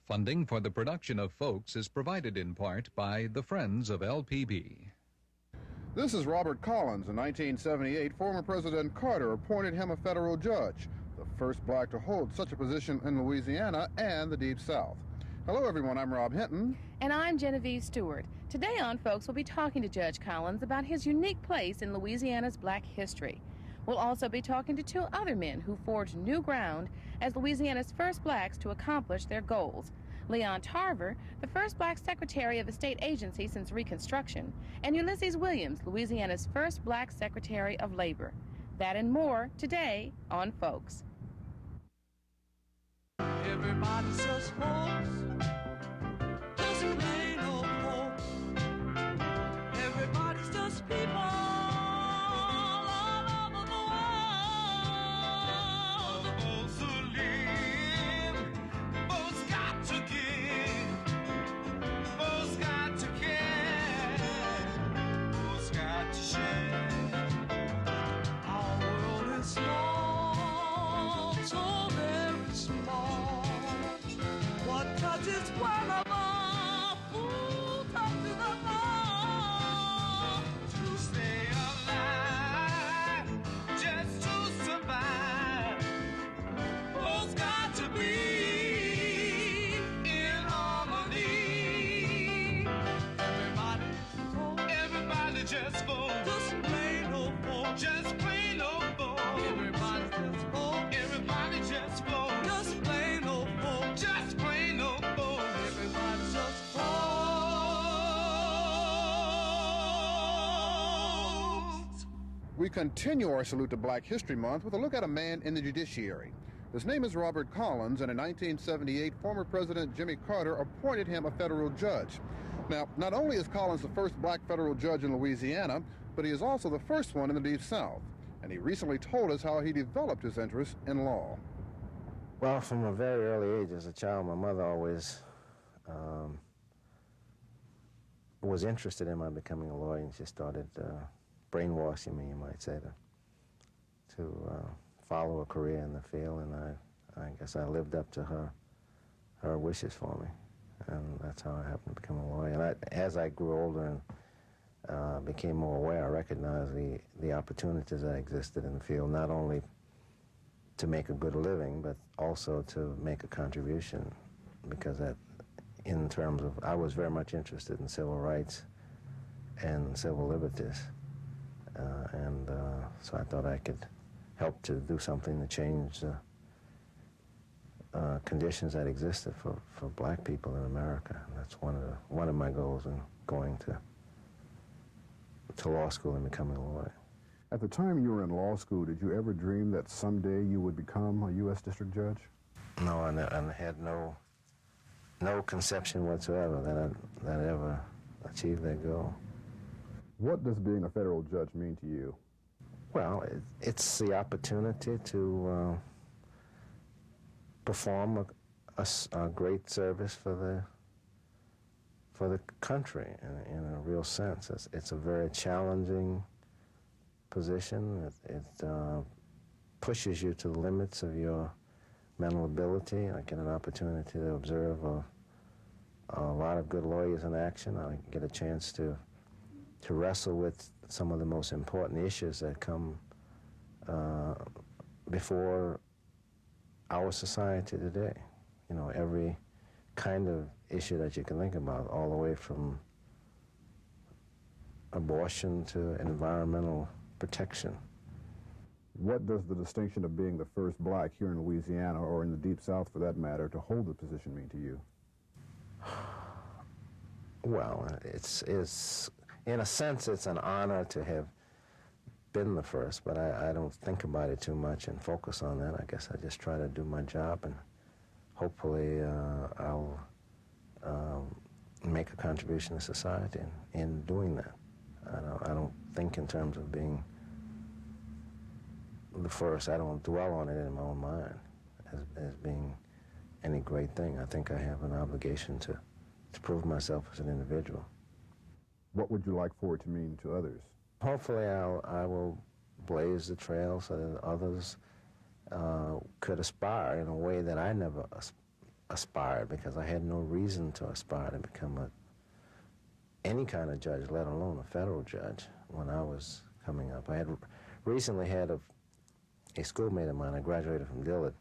Funding for the production of Folks is provided in part by the Friends of LPB. This is Robert Collins. In 1978, former President Carter appointed him a federal judge, the first black to hold such a position in Louisiana and the Deep South. Hello, everyone. I'm Rob Hinton. And I'm Genevieve Stewart. Today on Folks, we'll be talking to Judge Collins about his unique place in Louisiana's black history. We'll also be talking to two other men who forged new ground as Louisiana's first blacks to accomplish their goals. Leon Tarver, the first black secretary of a state agency since Reconstruction, and Ulysses Williams, Louisiana's first black secretary of labor. That and more today on Folks. Everybody says folks, just plain old folks. Everybody's just people. We continue our Salute to Black History Month with a look at a man in the judiciary. His name is Robert Collins, and in 1978, former President Jimmy Carter appointed him a federal judge. Now, not only is Collins the first black federal judge in Louisiana, but he is also the first one in the Deep South. And he recently told us how he developed his interest in law. Well, from a very early age as a child, my mother always was interested in my becoming a lawyer, and she started brainwashing me, you might say, to follow a career in the field, and I guess I lived up to her wishes for me, and that's how I happened to become a lawyer. And as I grew older and became more aware, I recognized the opportunities that existed in the field, not only to make a good living, but also to make a contribution, because in terms of, I was very much interested in civil rights and civil liberties. So I thought I could help to do something to change the conditions that existed for black people in America. And that's one of my goals in going to law school and becoming a lawyer. At the time you were in law school, did you ever dream that someday you would become a U.S. District Judge? No, I had no conception whatsoever that I'd ever achieve that goal. What does being a federal judge mean to you? Well, it's the opportunity to perform a great service for the country in a real sense. It's a very challenging position. It pushes you to the limits of your mental ability. I get an opportunity to observe a lot of good lawyers in action. I get a chance to wrestle with some of the most important issues that come before our society today. You know, every kind of issue that you can think about, all the way from abortion to environmental protection. What does the distinction of being the first black here in Louisiana, or in the Deep South for that matter, to hold the position mean to you? Well, it's in a sense, it's an honor to have been the first, but I don't think about it too much and focus on that. I guess I just try to do my job, and hopefully I'll make a contribution to society in doing that. I don't think in terms of being the first. I don't dwell on it in my own mind as being any great thing. I think I have an obligation to prove myself as an individual. What would you like for it to mean to others? Hopefully I will blaze the trail so that others could aspire in a way that I never aspired, because I had no reason to aspire to become any kind of judge, let alone a federal judge, when I was coming up. I had recently had a schoolmate of mine, I graduated from Dillard,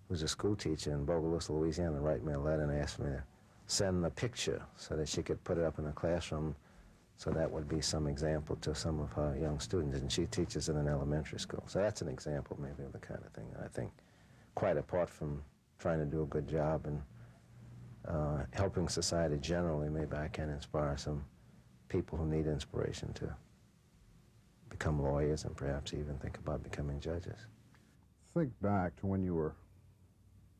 who's a school teacher in Bogalusa, Louisiana, write me a letter and asked me to send a picture so that she could put it up in her classroom, so that would be some example to some of her young students, and she teaches in an elementary school. So that's an example maybe of the kind of thing that I think, quite apart from trying to do a good job and helping society generally, maybe I can inspire some people who need inspiration to become lawyers and perhaps even think about becoming judges. Think back to when you were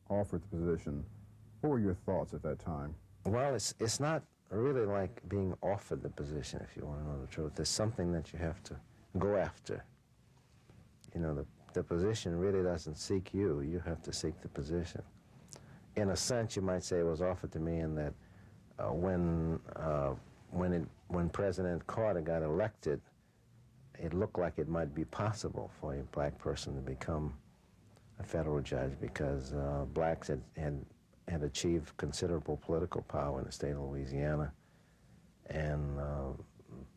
offered the position. What were your thoughts at that time? Well, it's not really like being offered the position, if you want to know the truth. There's something that you have to go after. You know, the position really doesn't seek you. You have to seek the position. In a sense, you might say it was offered to me in that when President Carter got elected, it looked like it might be possible for a black person to become a federal judge, because blacks had achieved considerable political power in the state of Louisiana, and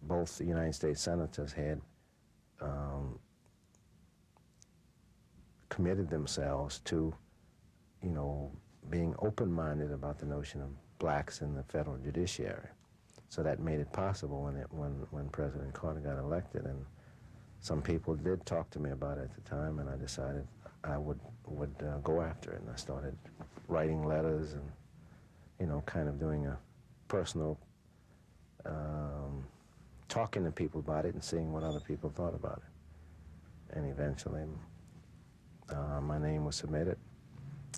both the United States senators had committed themselves to, you know, being open-minded about the notion of blacks in the federal judiciary. So that made it possible when President Carter got elected, and some people did talk to me about it at the time, and I decided I would go after it, and I started writing letters and, you know, kind of doing a personal talking to people about it and seeing what other people thought about it. And eventually my name was submitted.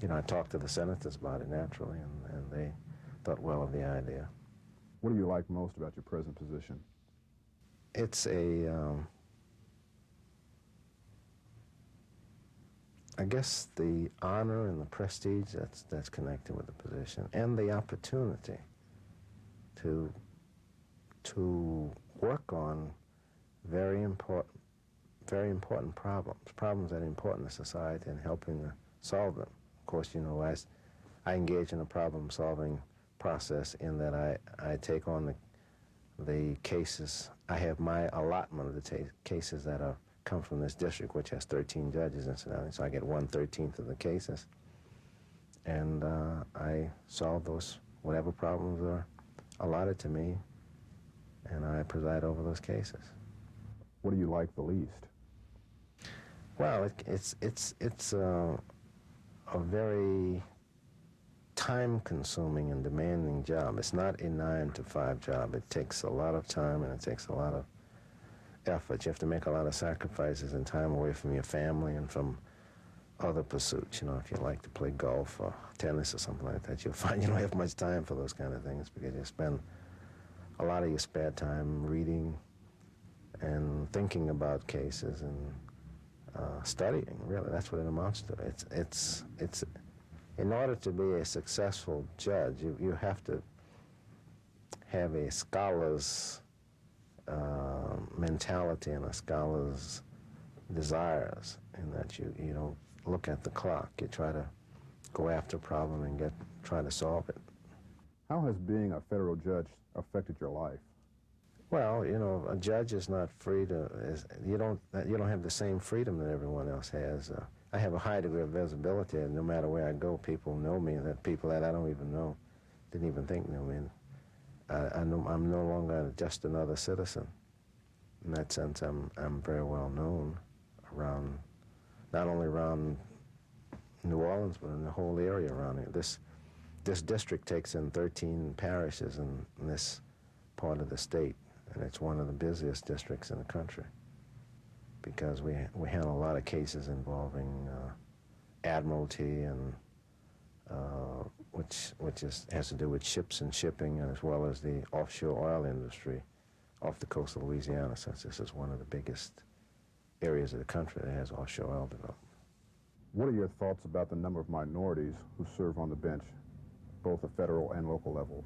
You know, I talked to the senators about it naturally, and they thought well of the idea. What do you like most about your present position? It's I guess the honor and the prestige that's connected with the position, and the opportunity to work on very important problems that are important to society, and helping to solve them. Of course, you know, as I engage in a problem-solving process in that I take on the cases. I have my allotment of the cases that come from this district, which has 13 judges incidentally, so I get 1/13 of the cases, and I solve those, whatever problems are allotted to me, and I preside over those cases. What do you like the least? Well, it's a very time-consuming and demanding job. It's not a 9-to-5 job. It takes a lot of time, and it takes a lot of effort. You have to make a lot of sacrifices and time away from your family and from other pursuits. You know, if you like to play golf or tennis or something like that, you'll find you don't have much time for those kind of things, because you spend a lot of your spare time reading and thinking about cases and studying. Really, that's what it amounts to. It's in order to be a successful judge, you have to have a scholar's mentality and a scholar's desires, in that you don't look at the clock. You try to go after a problem and try to solve it. How has being a federal judge affected your life? Well, you know, a judge is not free to. You don't have the same freedom that everyone else has. I have a high degree of visibility, and no matter where I go, people know me. That people that I don't even know, didn't even think knew me. I'm no longer just another citizen. In that sense, I'm very well known around, not only around New Orleans, but in the whole area around here. This district takes in 13 parishes in this part of the state, and it's one of the busiest districts in the country, because we handle a lot of cases involving admiralty and which has to do with ships and shipping, as well as the offshore oil industry off the coast of Louisiana, since this is one of the biggest areas of the country that has offshore oil development. What are your thoughts about the number of minorities who serve on the bench, both at federal and local levels?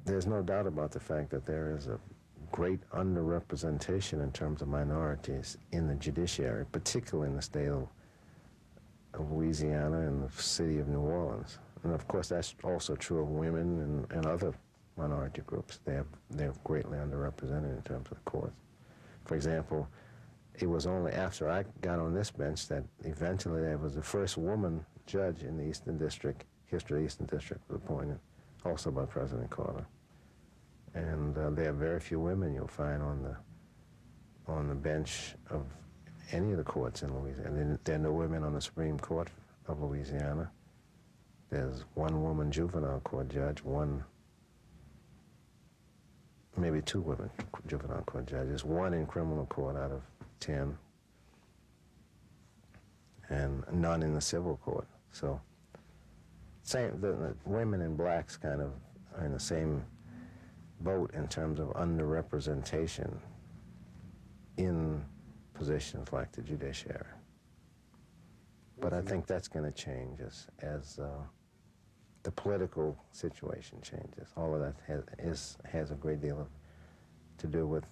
There's no doubt about the fact that there is a great underrepresentation in terms of minorities in the judiciary, particularly in the state of Louisiana and the city of New Orleans. And of course, that's also true of women and other minority groups. They're greatly underrepresented in terms of the courts. For example, it was only after I got on this bench that eventually there was the first woman judge in the Eastern District. History of the Eastern District was appointed, also by President Carter. And there are very few women you'll find on the bench of any of the courts in Louisiana. And there are no women on the Supreme Court of Louisiana. There's one woman juvenile court judge, maybe two women juvenile court judges, one in criminal court out of 10, and none in the civil court. So the women and blacks kind of are in the same boat in terms of underrepresentation in positions like the judiciary. But I think that's going to change as the political situation changes. All of that has a great deal to do with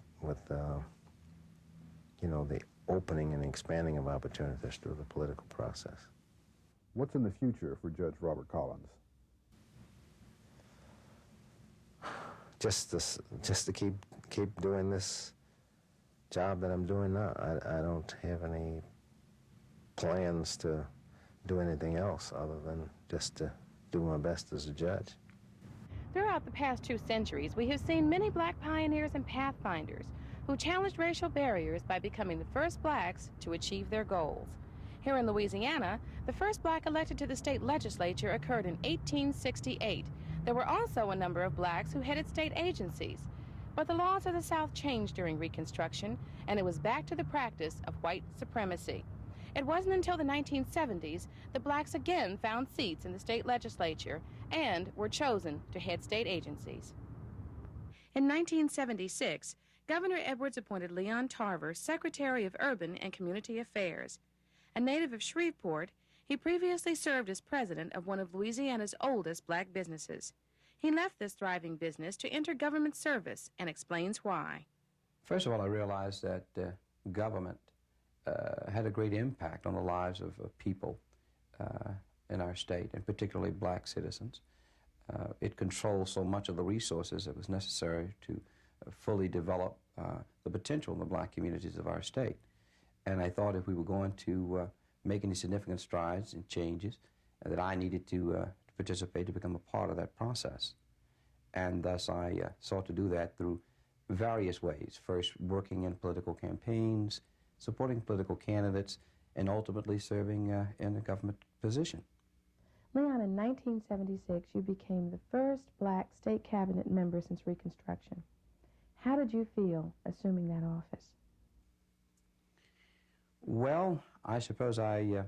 you know, the opening and expanding of opportunities through the political process. What's in the future for Judge Robert Collins? Just to keep doing this job that I'm doing now. I don't have any plans to do anything else other than just to do my best as a judge. Throughout the past 2 centuries, we have seen many black pioneers and pathfinders who challenged racial barriers by becoming the first blacks to achieve their goals. Here in Louisiana, the first black elected to the state legislature occurred in 1868. There were also a number of blacks who headed state agencies. But the laws of the South changed during Reconstruction, and it was back to the practice of white supremacy. It wasn't until the 1970s that blacks again found seats in the state legislature and were chosen to head state agencies. In 1976, Governor Edwards appointed Leon Tarver Secretary of Urban and Community Affairs. A native of Shreveport, he previously served as president of one of Louisiana's oldest black businesses. He left this thriving business to enter government service and explains why. First of all, I realized that government had a great impact on the lives of people in our state, and particularly black citizens. It controls so much of the resources that was necessary to fully develop the potential in the black communities of our state. And I thought if we were going to make any significant strides and changes, that I needed to participate, to become a part of that process. And thus I sought to do that through various ways. First, working in political campaigns, supporting political candidates, and ultimately serving in a government position. Leon, in 1976, you became the first black state cabinet member since Reconstruction. How did you feel assuming that office? Well, I suppose I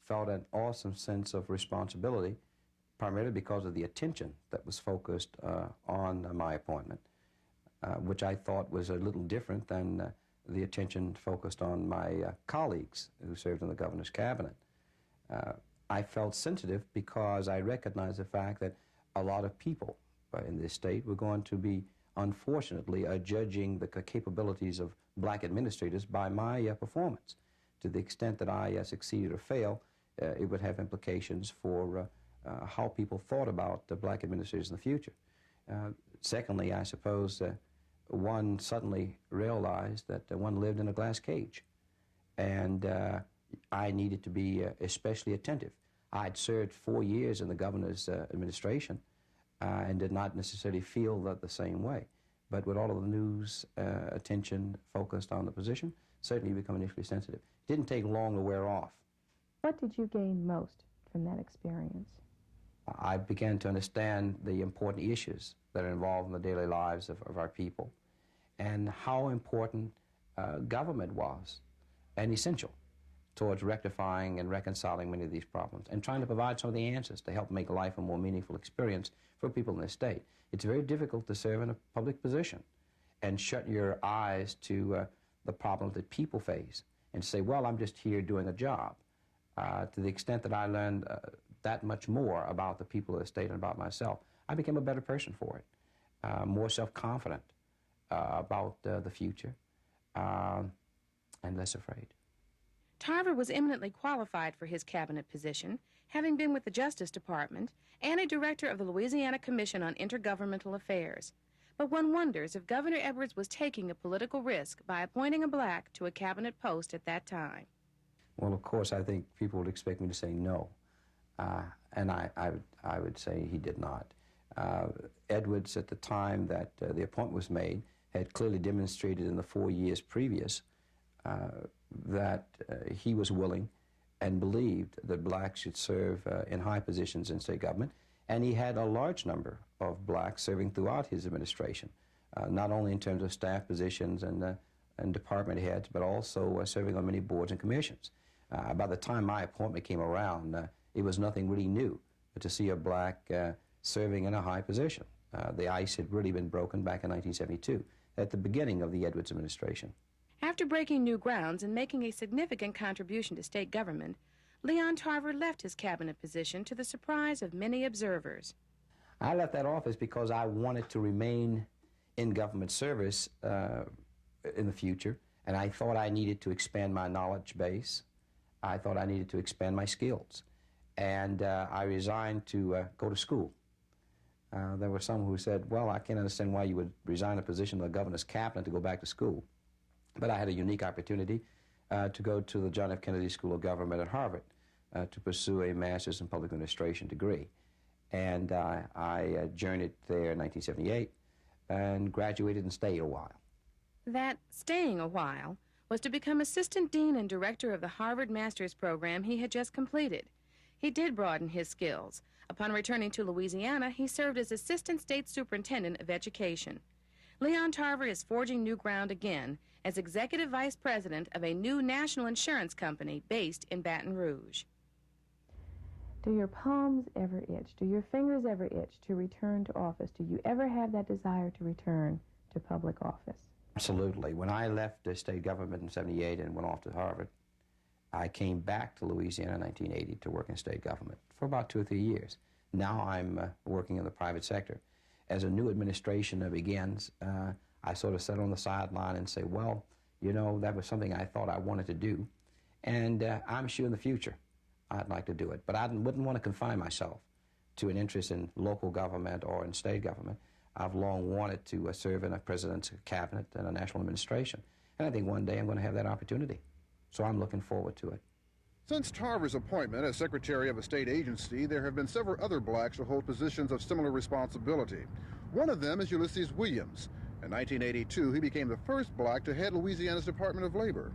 felt an awesome sense of responsibility, primarily because of the attention that was focused on my appointment, which I thought was a little different than the attention focused on my colleagues who served in the governor's cabinet. I felt sensitive because I recognized the fact that a lot of people in this state were going to be, unfortunately, judging the capabilities of black administrators by my performance. To the extent that I succeeded or failed, it would have implications for how people thought about the black administrators in the future. Secondly, I suppose one suddenly realized that one lived in a glass cage, and I needed to be especially attentive. I'd served 4 years in the governor's administration and did not necessarily feel that the same way. But with all of the news attention focused on the position, certainly you become initially sensitive. It didn't take long to wear off. What did you gain most from that experience? I began to understand the important issues that are involved in the daily lives of our people, and how important government was and essential towards rectifying and reconciling many of these problems, and trying to provide some of the answers to help make life a more meaningful experience for people in this state. It's very difficult to serve in a public position and shut your eyes to the problems that people face and say, well, I'm just here doing a job. To the extent that I learned that much more about the people of the state and about myself, I became a better person for it, more self-confident about the future, and less afraid. Tarver was eminently qualified for his cabinet position. having been with the Justice Department and a director of the Louisiana Commission on Intergovernmental Affairs. But one wonders if Governor Edwards was taking a political risk by appointing a black to a cabinet post at that time. Well, of course, I think people would expect me to say no, and I would say he did not. Edwards, at the time that the appointment was made, had clearly demonstrated in the 4 years previous that he was willing and believed that blacks should serve in high positions in state government, and he had a large number of blacks serving throughout his administration, not only in terms of staff positions and department heads, but also serving on many boards and commissions. By the time my appointment came around, it was nothing really new to see a black serving in a high position. The ice had really been broken back in 1972, at the beginning of the Edwards administration. After breaking new grounds and making a significant contribution to state government, Leon Tarver left his cabinet position to the surprise of many observers. I left that office because I wanted to remain in government service in the future, and I thought I needed to expand my knowledge base. I thought I needed to expand my skills. And I resigned to go to school. There were some who said, well, I can't understand why you would resign a position of the governor's cabinet to go back to school. But I had a unique opportunity to go to the John F. Kennedy School of Government at Harvard to pursue a master's in public administration degree. And I journeyed there in 1978 and graduated and stayed a while. That staying a while was to become assistant dean and director of the Harvard master's program he had just completed. He did broaden his skills. Upon returning to Louisiana, he served as assistant state superintendent of education. Leon Tarver is forging new ground again as executive vice president of a new national insurance company based in Baton Rouge. Do your palms ever itch? Do your fingers ever itch to return to office? Do you ever have that desire to return to public office? Absolutely. When I left the state government in '78 and went off to Harvard, I came back to Louisiana in 1980 to work in state government for about 2 or 3 years. Now I'm working in the private sector. As a new administration begins, I sort of sit on the sideline and say, well, you know, that was something I thought I wanted to do, and I'm sure in the future I'd like to do it. But I wouldn't want to confine myself to an interest in local government or in state government. I've long wanted to serve in a president's cabinet and a national administration, and I think one day I'm going to have that opportunity. So I'm looking forward to it. Since Tarver's appointment as secretary of a state agency, there have been several other blacks who hold positions of similar responsibility. One of them is Ulysses Williams. In 1982, he became the first black to head Louisiana's Department of Labor.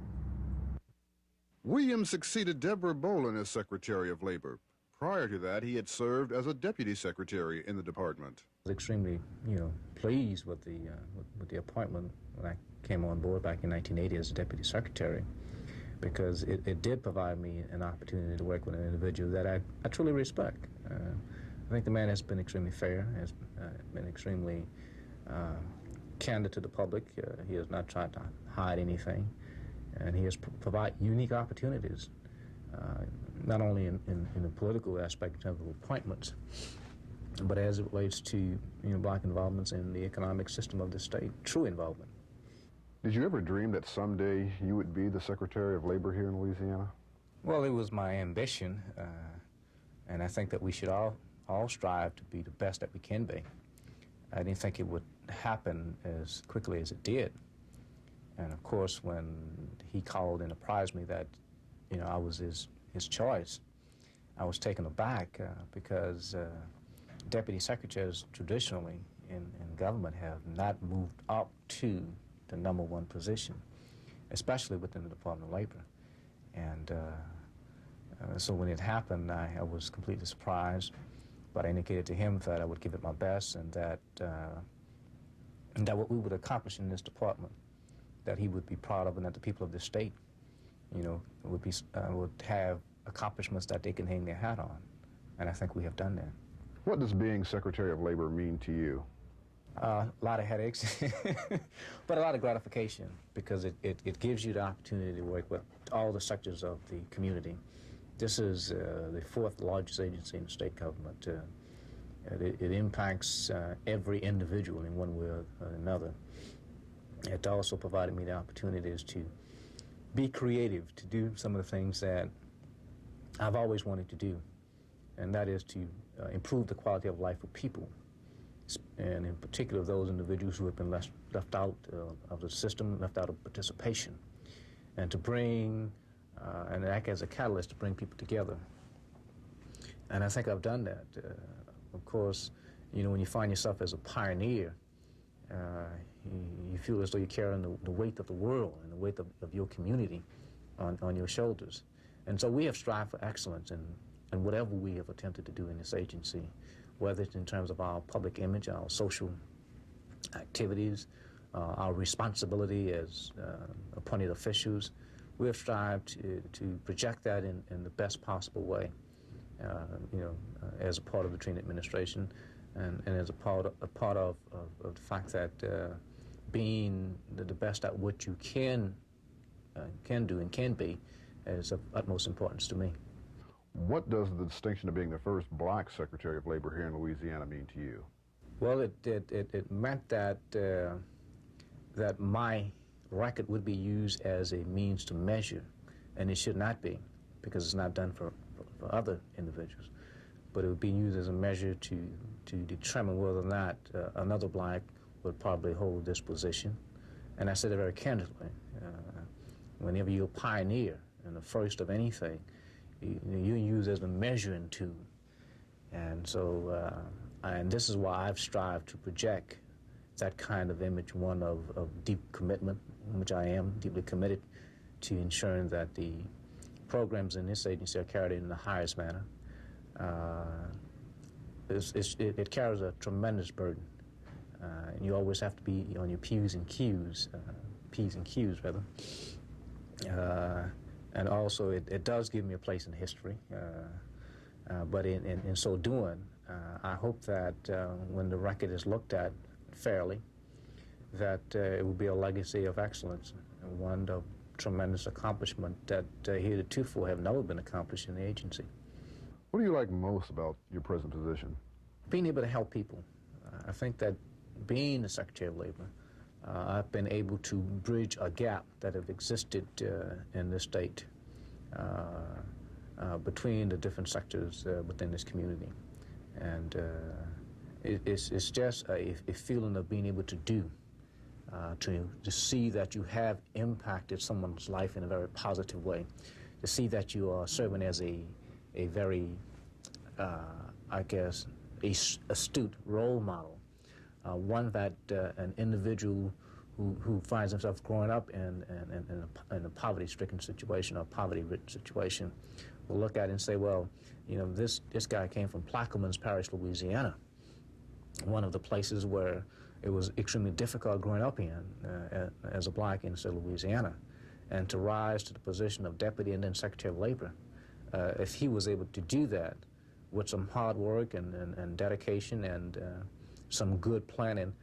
Williams succeeded Deborah Bolin as Secretary of Labor. Prior to that, he had served as a deputy secretary in the department. I was extremely, pleased with the appointment when I came on board back in 1980 as a deputy secretary, because it did provide me an opportunity to work with an individual that I truly respect. I think the man has been extremely fair, has been extremely candid to the public. He has not tried to hide anything, and he has provided unique opportunities, not only in the political aspect in terms of appointments, but as it relates to black involvements in the economic system of the state, true involvement. Did you ever dream that someday you would be the Secretary of Labor here in Louisiana? Well, it was my ambition, and I think that we should all strive to be the best that we can be. I didn't think it would happen as quickly as it did. And of course, when he called and apprised me that, I was his choice, I was taken aback because deputy secretaries traditionally in government have not moved up to the #1 position, especially within the Department of Labor. And so when it happened, I was completely surprised, but I indicated to him that I would give it my best, and that what we would accomplish in this department, that he would be proud of, and that the people of this state, would have accomplishments that they can hang their hat on. And I think we have done that. What does being Secretary of Labor mean to you? A lot of headaches, but a lot of gratification, because it gives you the opportunity to work with all the sectors of the community. This is the 4th largest agency in the state government. It impacts every individual in one way or another. It also provided me the opportunities to be creative, to do some of the things that I've always wanted to do. and that is to improve the quality of life for people, and in particular those individuals who have been left out of the system, left out of participation, and to bring and act as a catalyst to bring people together. And I think I've done that. Of course, you know, when you find yourself as a pioneer, you feel as though you're carrying the weight of the world and the weight of your community on your shoulders. And so we have strived for excellence in whatever we have attempted to do in this agency, whether it's in terms of our public image, our social activities, our responsibility as appointed officials. We have strived to project that in the best possible way, as a part of the Treen administration, and as a part of the fact that being the best at what you can do and can be is of utmost importance to me. What does the distinction of being the first black Secretary of Labor here in Louisiana mean to you? Well, it meant that that my record would be used as a means to measure, and it should not be, because it's not done for other individuals, but it would be used as a measure to determine whether or not another black would probably hold this position. And I said it very candidly. Whenever you're a pioneer and the first of anything, you use as a measuring tool. And so, and this is why I've strived to project that kind of image, one of deep commitment, in which I am deeply committed to ensuring that the programs in this agency are carried in the highest manner. It carries a tremendous burden. And you always have to be on your P's and Q's rather. And also it does give me a place in history. But in so doing, I hope that when the record is looked at fairly, that it will be a legacy of excellence, one of tremendous accomplishment that heretofore have never been accomplished in the agency. What do you like most about your present position? Being able to help people. I think that being the Secretary of Labor, I've been able to bridge a gap that have existed in this state between the different sectors within this community. And it's just a feeling of being able to do, to see that you have impacted someone's life in a very positive way, to see that you are serving as a very, I guess, astute role model, one that an individual who finds himself growing up in a poverty-stricken situation or poverty-ridden situation will look at it and say, well, you know, this guy came from Plaquemines Parish, Louisiana, one of the places where it was extremely difficult growing up in as a black in Louisiana, and to rise to the position of deputy and then Secretary of Labor. If he was able to do that with some hard work and dedication and some good planning,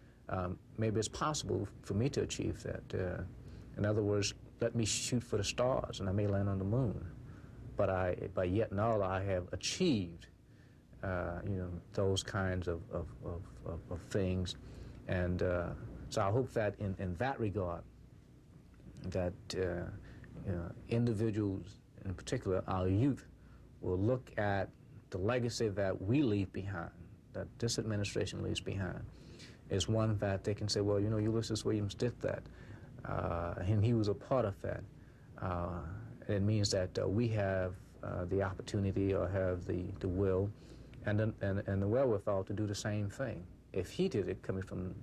maybe it's possible for me to achieve that. In other words, let me shoot for the stars and I may land on the moon. But yet and all, I have achieved, those kinds of things. And so I hope that in that regard, that individuals, in particular our youth, will look at the legacy that we leave behind, that this administration leaves behind, is one that they can say, well, you know, Ulysses Williams did that, and he was a part of that. It means that we have the opportunity or have the will and the wherewithal to do the same thing. If he did it coming from,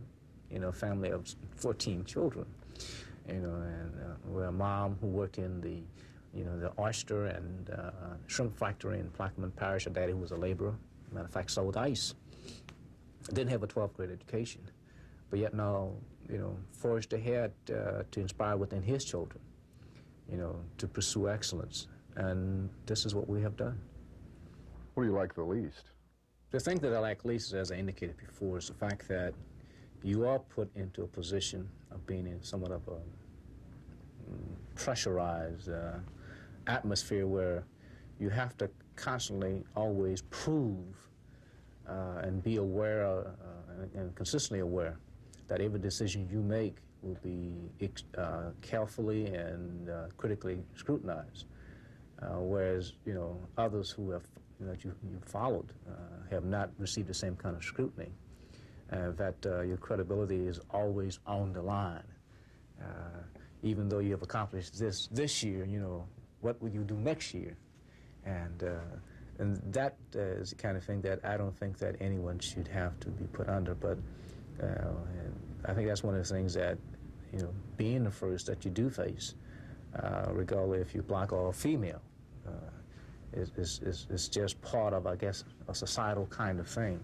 a family of 14 children, and where a mom who worked in the oyster and shrimp factory in Plaquemines Parish, a daddy who was a laborer, matter of fact, sold ice, didn't have a 12th grade education, but yet now, forged ahead to inspire within his children, to pursue excellence. And this is what we have done. What do you like the least? The thing that I like least, as I indicated before, is the fact that you are put into a position of being in somewhat of a pressurized atmosphere where you have to constantly always prove and be aware and consistently aware that every decision you make will be carefully and critically scrutinized. Whereas, others who have that you followed have not received the same kind of scrutiny, that your credibility is always on the line. Even though you have accomplished this year, you know, what will you do next year? And that is the kind of thing that I don't think that anyone should have to be put under. But and I think that's one of the things that, you know, being the first that you do face, regardless if you're black or female, is just part of, I guess, a societal kind of thing.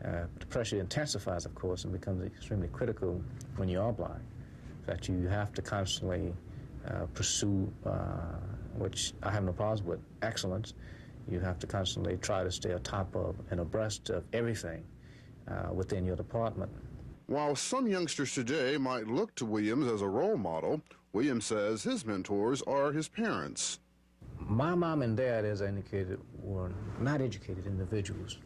The pressure intensifies, of course, and becomes extremely critical when you are blind, that you have to constantly pursue, which I have no problems with, excellence. You have to constantly try to stay on top of and abreast of everything within your department. While some youngsters today might look to Williams as a role model, Williams says his mentors are his parents. My mom and dad, as I indicated, were not educated individuals,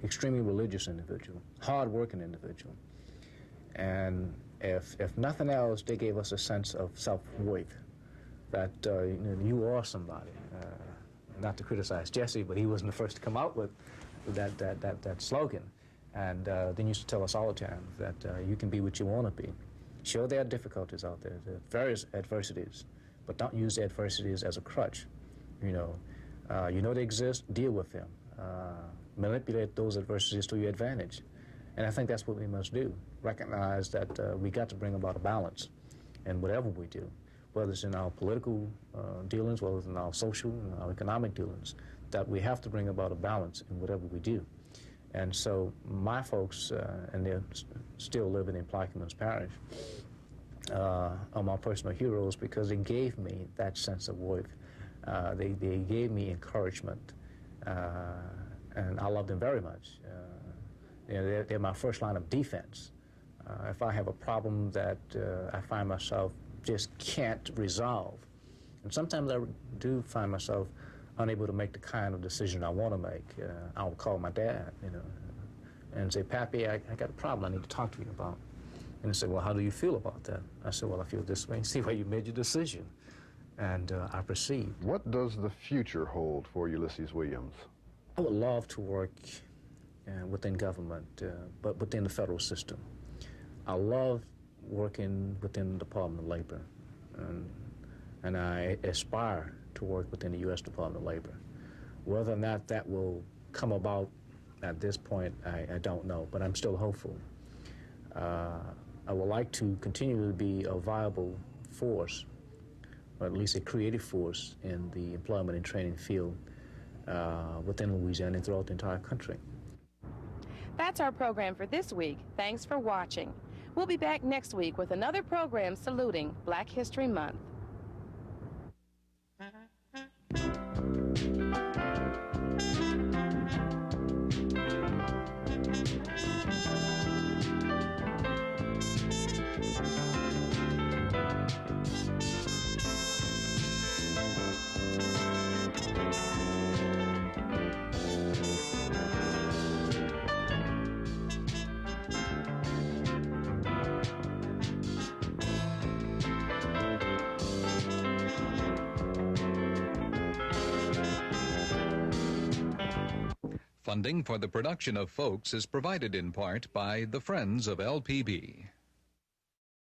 extremely religious individual, hard-working individual. And if nothing else, they gave us a sense of self-worth, that you are somebody. Not to criticize Jesse, but he wasn't the first to come out with that slogan. And then used to tell us all the time that you can be what you want to be. Sure, there are difficulties out there. There are various adversities, but don't use the adversities as a crutch. You know they exist, deal with them. Manipulate those adversities to your advantage. And I think that's what we must do. Recognize that we got to bring about a balance in whatever we do, whether it's in our political dealings, whether it's in our social and our economic dealings, that we have to bring about a balance in whatever we do. And so my folks, and they're still living in Plaquemines Parish, are my personal heroes because they gave me that sense of worth. They gave me encouragement, and I love them very much. They're my first line of defense. If I have a problem that I find myself just can't resolve, and sometimes I do find myself unable to make the kind of decision I want to make, I'll call my dad, and say, Pappy, I got a problem I need to talk to you about. And he said, well, how do you feel about that? I said, well, I feel this way. See why you made your decision. And I proceed. What does the future hold for Ulysses Williams? I would love to work within government, but within the federal system. I love working within the Department of Labor, and I aspire to work within the U.S. Department of Labor. Whether or not that will come about at this point, I don't know, but I'm still hopeful. I would like to continue to be a viable force, or at least a creative force in the employment and training field within Louisiana and throughout the entire country. That's our program for this week. Thanks for watching. We'll be back next week with another program saluting Black History Month. Funding for the production of Folks is provided in part by the Friends of LPB.